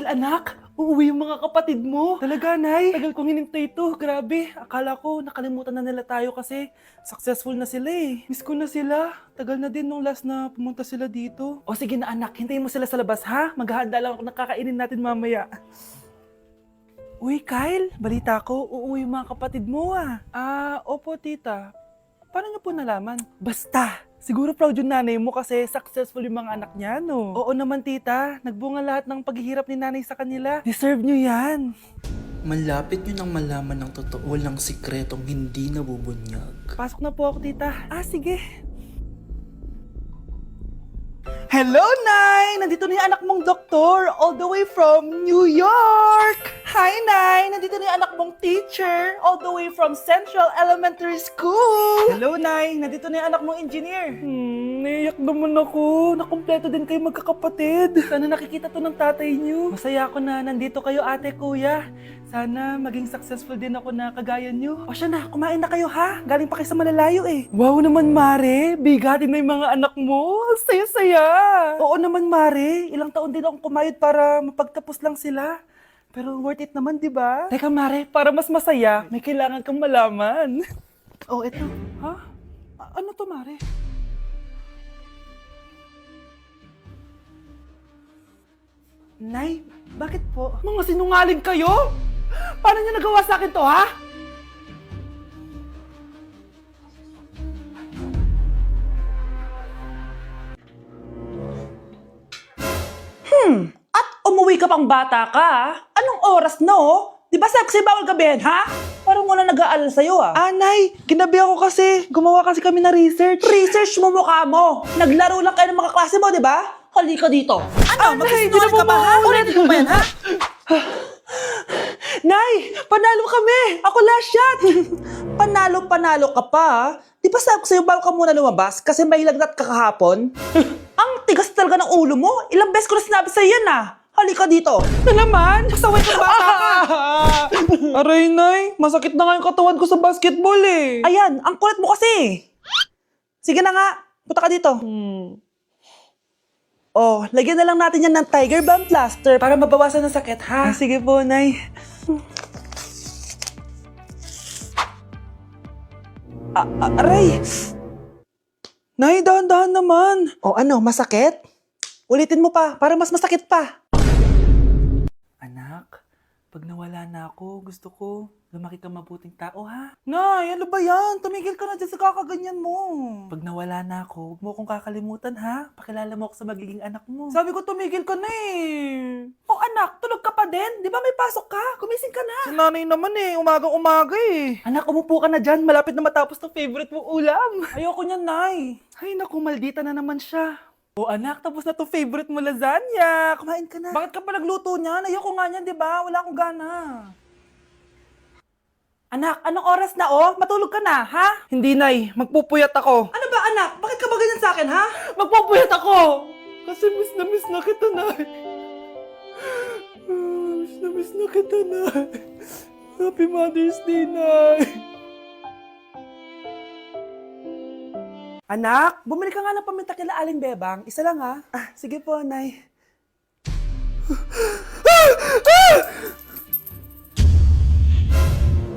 Kyle, anak, uuwi yung mga kapatid mo. Talaga, Nay. Tagal kong hinintay ito. Grabe. Akala ko nakalimutan na nila tayo kasi successful na sila eh. Miss ko na sila. Tagal na din nung last na pumunta sila dito. O sige na anak, hintayin mo sila sa labas ha. Maghahanda lang ako ng kakainin natin mamaya. Uy, Kyle, balita ko, uuwi yung mga kapatid mo ah. Opo tita. Paano niyo po nalaman? Basta! Siguro proud yung nanay mo kasi successful yung mga anak niya, no? Oo naman, tita. Nagbunga lahat ng paghihirap ni nanay sa kanila. Deserve nyo yan. Malapit nyo nang malaman ng totoo lang sikretong hindi nabubunyag. Pasok na po ako, tita. Sige. Hello, Nay! Nandito na yung anak mong doktor all the way from New York! Hi, Nay! Nandito na yung anak mong teacher all the way from Central Elementary School! Hello, Nay! Nandito na yung anak mong engineer! Naiyak naman ako. Nakumpleto din kayo magkakapatid. Sana nakikita to ng tatay niyo. Masaya ako na nandito kayo, ate, kuya. Sana maging successful din ako na kagaya niyo. O siya na, kumain na kayo ha. Galing pa kayo sa malalayo eh. Wow naman, Mare. Bigatin na yung mga anak mo. Saya-saya. Oo naman, Mare. Ilang taon din akong kumayod para mapagtapos lang sila. Pero worth it naman, di ba? Teka, Mare, para mas masaya, may kailangan kang malaman. Oh, eto. Ha? Ano to, Mare? Nay, bakit po? Mga sinungaling kayo? Paano niyo nagawa sa akin to, ha? At umuwi ka pang bata ka, anong oras no? Di ba sabi kasi bawal gabihan, ha? Parang wala nag-aalala sa'yo, Nay, ginabi ako kasi. Gumawa kasi kami na research. Research mo mukha mo. Naglaro lang kayo ng mga klase mo, di ba? Halika dito. Ano, Nay, magsisinungaling ka ba, ha? Ulitin ko pa yan, ha? Nay, panalo kami! Ako last shot! Panalo ka pa, ha? Di ba sabi ko sa'yo bawal ka muna lumabas kasi may lagnat ka kahapon? Ang tigas talaga ng ulo mo. Ilang beses ko na sinabi sa'yo yan, Halika dito. Na naman? Pasaway kang bata ka! Aray, Nay, masakit na nga yung katawan ko sa basketball eh. Ayan, ang kulit mo kasi. Sige na nga, punta ka dito. Oh, lagyan na lang natin yan ng Tiger Balm plaster para mabawasan ng sakit, ha? Sige po, Nay. Aray! Nay, dahan-dahan naman. O ano, masakit? Ulitin mo pa, para mas masakit pa. Anak, pag nawala na ako, gusto ko lumaki kang mabuting tao, ha? Nay, ano ba yan? Tumigil ka na dyan sa kakaganyan mo. Pag nawala na ako, huwag mo akong kakalimutan, ha? Pakilala mo ako sa magiging anak mo. Sabi ko, tumigil ka na eh. Oh, anak, tulog ka pa din? Di ba may pasok ka? Gumising ka na. Si nanay naman eh, umagang-umaga eh. Anak, umupo ka na dyan. Malapit na matapos ng favorite mong ulam. Ayoko niyan, Nay. Ay, naku, maldita na naman siya. Oh anak, tapos na to favorite mo lasagna. Kumain ka na. Bakit ka pa nagluto niyan? Ayoko nga niyan, di ba? Wala akong gana. Anak, anong oras na oh? Matulog ka na, ha? Hindi, Nay. Magpupuyat ako. Ano ba, anak? Bakit ka ba ganyan sa akin, ha? Magpupuyat ako! Kasi miss na kita, Nay. Miss na kita, Nay. Happy Mother's Day, Nay. Anak, bumili ka nga ng paminta kila Aling Bebang. Isa lang, ha? Sige po, Nay.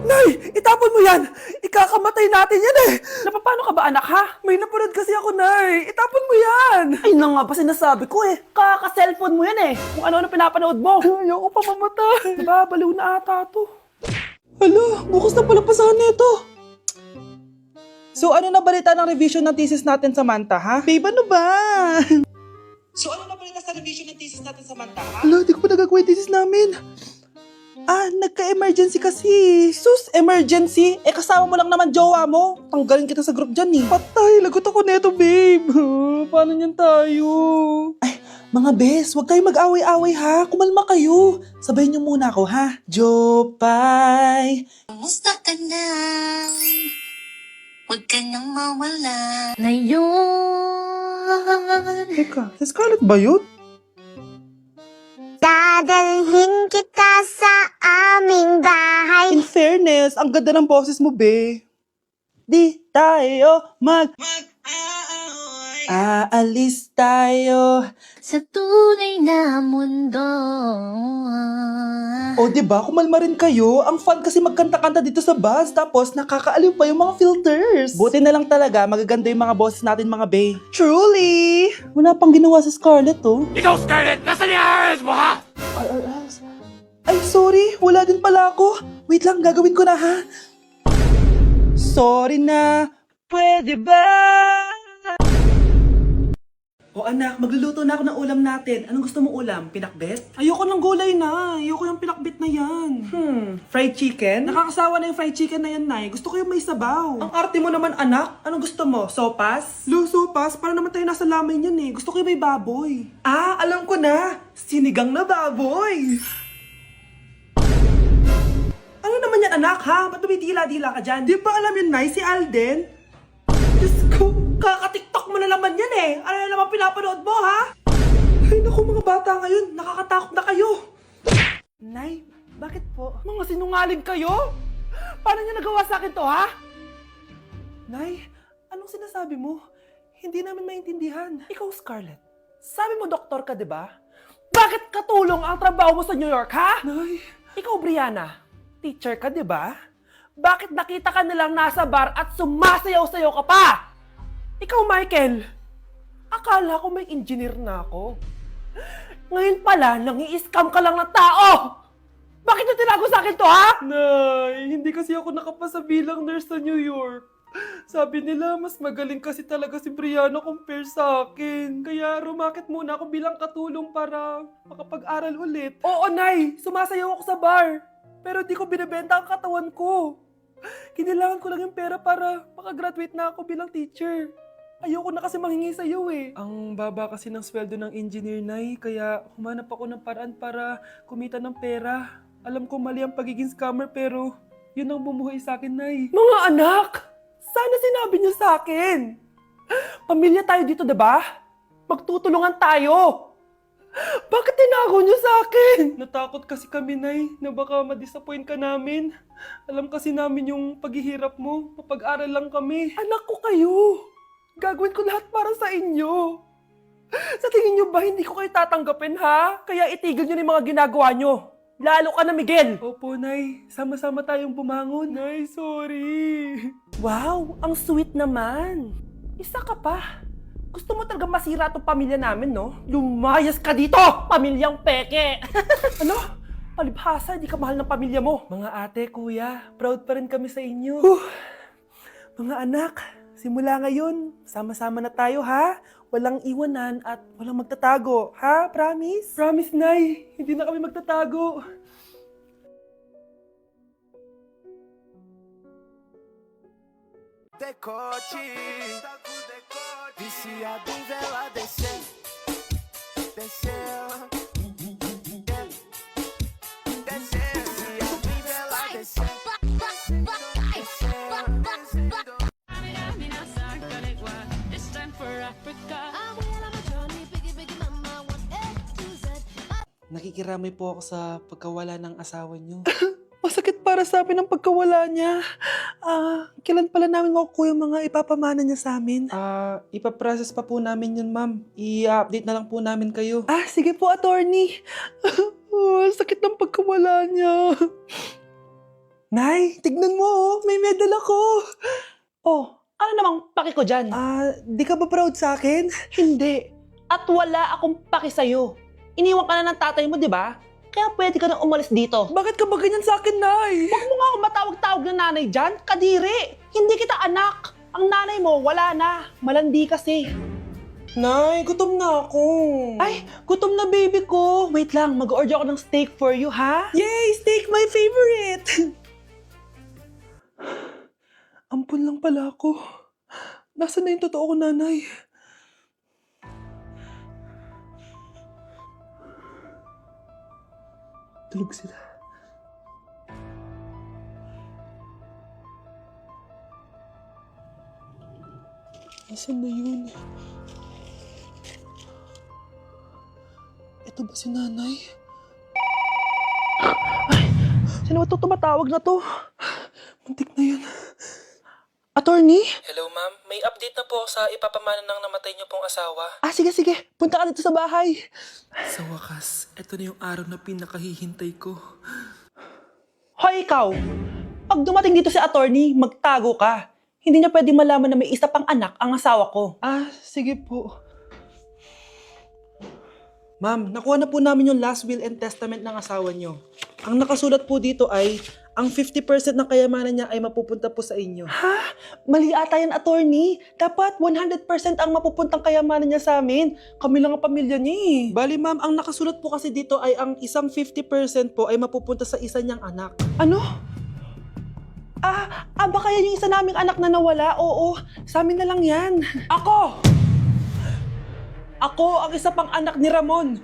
Nay, itapon mo yan! Ikakamatay natin yan eh! Napapano ka ba anak ha? May napanood kasi ako, Nay! Itapon mo yan! Ay na nga ba sinasabi ko eh! Kaka-cellphone mo yan eh! Kung ano-ano pinapanood mo! Ayoko pa mamatay! Diba, baliw na ata to. Hala, bukas na pala pasahan nito. So ano na balita ng revision ng thesis natin, Samantha, ha? Babe, ano ba? So ano na balita sa revision ng thesis natin, Samantha, ha? Hala, di ko pa nagagawa yung thesis namin. Nagka-emergency kasi. Sus, emergency? Kasama mo lang naman jowa mo. Tanggalin kita sa group dyan, eh. Patay, lagot ako neto, babe. Paano niyan tayo? Mga bes, huwag kayong mag-away-away, ha? Kumalma kayo. Sabayin niyo muna ako, ha? Jopay. Kumusta ka na? Huwag ka nang mawala. Ngayon. Teka, si Scarlett ba yun? Dadalhin kita sa aming bahay. In fairness, ang ganda ng boses mo, be. Di tayo aalis tayo. Sa tunay na mundo. O, diba? Kumalma rin kayo. Ang fun kasi magkanta-kanta dito sa bus. Tapos, nakakaaliw pa yung mga filters. Buti na lang talaga, magaganda yung mga boses natin, mga bae. Truly! Wala pang ginawa sa Scarlett, oh. Ikaw, Scarlett! Nasaan yung RRS mo, ha? Ay, sorry. Wala din pala ako. Wait lang, gagawin ko na, ha? Sorry na. Pwede ba? O anak, magluluto na ako ng ulam natin. Anong gusto mo ulam? Pinakbet? Ayoko ng gulay na. Ayoko yung pinakbet na yan. Fried chicken? Nakakasawa na yung fried chicken na yan, Nay. Gusto ko yung may sabaw. Ang arte mo naman, anak. Anong gusto mo? Sopas? Sopas? Para naman tayo nasa lamay yan eh. Gusto ko yung may baboy. Ah, alam ko na. Sinigang na baboy. Ano naman yan, anak, ha? Ba't tumitila-dila ka dyan? Di ba alam yun, Nay? Si Alden? Diyos ko, kaka-tiktok mo na naman yan eh. Ano na naman pinapanood mo, ha? Ay, naku, mga bata ngayon. Nakakatakot na kayo. Nay, bakit po? Mga sinungaling kayo? Paano niyo nagawa sa akin to, ha? Nay, anong sinasabi mo? Hindi namin maintindihan. Ikaw, Scarlett, sabi mo doktor ka, di ba? Bakit katulong ang trabaho mo sa New York, ha? Nay. Ikaw, Brianna, teacher ka, di ba? Bakit nakita ka nilang nasa bar at sumasayaw-sayaw ka pa? Ikaw, Michael, akala ko may engineer na ako. Ngayon pala, nangi-scam ka lang ng tao! Bakit nyo tinago sa akin to, ha? Nay, hindi kasi ako nakapasa bilang nurse sa New York. Sabi nila, mas magaling kasi talaga si Brianna compare sa akin. Kaya rumakit muna ako bilang katulong para makapag-aral ulit. Oo, Nay, sumasayaw ako sa bar. Pero di ko binibenta ang katawan ko. Kailangan ko lang yung pera para makagraduate na ako bilang teacher. Ayoko na kasi manghingi sa'yo eh. Ang baba kasi ng sweldo ng engineer, Nay, kaya humanap ako ng paraan para kumita ng pera. Alam ko mali ang pagiging scammer pero yun ang bumuhay sa akin, Nay. Mga anak! Sana sinabi niyo sa akin! Pamilya tayo dito, diba? Magtutulungan tayo! Bakit tinago niyo sa akin? Natakot kasi kami, Nay, na baka ma-disappoint ka namin. Alam kasi namin yung paghihirap mo. Mapag-aral lang kami. Anak ko kayo. Gagawin ko lahat para sa inyo. Sa tingin niyo ba hindi ko kayo tatanggapin, ha? Kaya itigil niyo na yung mga ginagawa niyo. Lalo ka na, Miguel. Opo, Nay. Sama-sama tayong bumangon. Nay, sorry. Wow, ang sweet naman. Isa ka pa. Gusto mo talaga masira itong pamilya namin, no? Lumayas ka dito! Pamilyang peke! Ano? Palibhasa, hindi ka mahal ng pamilya mo. Mga ate, kuya, proud pa rin kami sa inyo. Mga anak, simula ngayon, sama-sama na tayo, ha? Walang iwanan at walang magtatago, ha? Promise? Promise, Nay. Hindi na kami magtatago. Decote, viciado em vela descer, descer, descer, viciado em vela descer, Nakikiramay po ako sa pagkawala ng asawa niyo. Masakit para sa amin ang pagkawala niya. Kailan pala namin makukuha yung mga ipapamana niya sa amin? Ipaprocess pa po namin yun, ma'am. I-update na lang po namin kayo. Sige po, attorney. Sakit ng pagkawala niya. Nay, tignan mo, may medal ako. Oh, ano namang paki ko dyan? Di ka ba proud sa akin? Hindi. At wala akong paki sa'yo. Iniwan ka na ng tatay mo, di ba? Kaya pwede ka nang umalis dito. Bakit ka ba ganyan sa akin, Nay? Huwag mo nga ako matawag-tawag na nanay dyan. Kadiri! Hindi kita anak. Ang nanay mo, wala na. Malandi kasi. Nay, gutom na ako. Ay, gutom na baby ko. Wait lang, mag-order ako ng steak for you, ha? Yay! Steak, my favorite! Ampun lang pala ako. Nasaan na yung totoo ko, nanay? Tulog sila. Nasaan na yun? Ito ba si nanay? Ay! Sino ba ito tumatawag na to? Muntik na yun. Attorney? Hello ma'am, may update na po sa ipapamana ng namatay niyo pong asawa. Sige. Punta ka dito sa bahay. Sa wakas, ito na yung araw na pinakahihintay ko. ikaw, pag dumating dito si attorney, magtago ka. Hindi niya pwedeng malaman na may isa pang anak ang asawa ko. Ah, sige po. Ma'am, nakuha na po namin yung last will and testament ng asawa niyo. Ang nakasulat po dito ay, ang 50% ng kayamanan niya ay mapupunta po sa inyo. Ha? Mali ata yan, attorney. Dapat 100% ang mapupuntang kayamanan niya sa amin. Kami lang ang pamilya niya eh. Bali ma'am, ang nakasulat po kasi dito ay ang isang 50% po ay mapupunta sa isa niyang anak. Ano? Baka yan yung isa naming anak na nawala? Oo, sa amin na lang yan. Ako ang isa pang anak ni Ramon.